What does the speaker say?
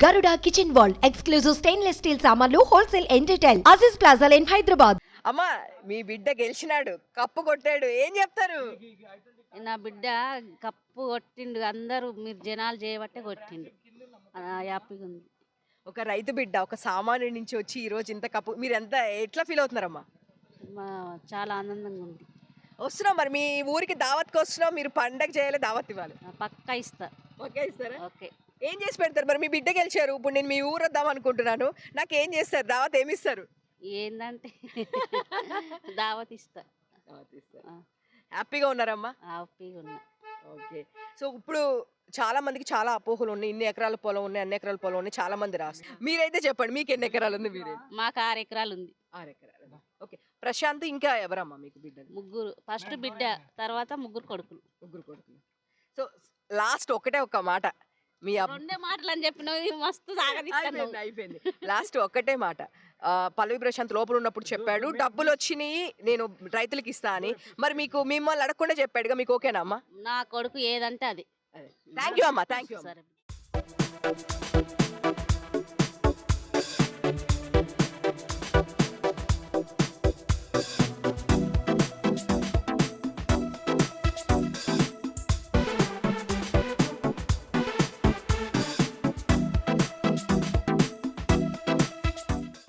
Garuda Kitchen World exclusive stainless steel సామాన్లు wholesale and retail. Aziz Plaza in Hyderabad. అమ్మా మీ బిడ్డ గెలిచినాడు, cup కొట్టాడు, ఏం చెప్తారు? నా బిడ్డ కప్పు కొట్టిండు, అందరూ మీరు జనాలు చేయబట్టే కొట్టిండు. హ్యాపీగా ఉంది. ఒక రైతు బిడ్డ, ఒక సామాన్యుడి నుంచి వచ్చి ఈ రోజు ఇంత కప్పు, మీరు ఎంత ఎట్లా ఫీల్ అవుతున్నారమ్మా? చాలా ఆనందంగా ఉంది. వస్తున్నాం, మరి మీ ఊరికి దావత్కి వస్తున్నాం, మీరు పండగ చేయాలి, దావత్ ఇవ్వాలి. పక్కా ఇస్తా. ఓకే, ఇస్తారా? ఓకే. ఏం చేసి పెడతారు? మరి మీ బిడ్డ గెలిచారు, ఇప్పుడు నేను మీ ఊరు వద్దాం అనుకుంటున్నాను, నాకు ఏం చేస్తారు? దావత్ ఏమి ఇస్తారు? ఏందంటే దావత్ ఇస్తా. హ్యాపీగా ఉన్నారమ్మా? హ్యాపీగా ఉన్నా. ఓకే. సో ఇప్పుడు చాలా మందికి చాలా అపోహలు ఉన్నాయి, ఇన్ని ఎకరాల పొలం ఉన్నాయి, అన్ని ఎకరాల పొలం ఉన్నాయి, చాలా మంది రాస్తారు. మీరైతే చెప్పండి, మీకు ఎన్ని ఎకరాలు ఉంది? మీరే? మాకు 6 ఎకరాలు ఉంది. 6 ఎకరాలు. ఓకే. ప్రశాంత్ ఇంకా ఎవరమ్మా మీకు బిడ్డలు? ముగ్గురు. ఫస్ట్ బిడ్డ, తర్వాత ముగ్గురు కొడుకులు. ముగ్గురు కొడుకులు. సో లాస్ట్ ఒకటే ఒక మాట, మీ రెండే మాటలు అని చెప్పినవి మస్తు సాగదీస్తాను. అయిపోయింది. లాస్ట్ ఒక్కటే మాట, పల్లవి ప్రశాంత్ లోపల ఉన్నప్పుడు చెప్పాడు డబ్బులు వచ్చినాయి నేను రైతులకు ఇస్తా అని, మరి మీకు మిమ్మల్ని అడగకుండా చెప్పాడుగా, మీకు ఓకేనా అమ్మా? నా కొడుకు ఏదంటే అది. థ్యాంక్ యూ అమ్మా, థ్యాంక్ యూ. సరే.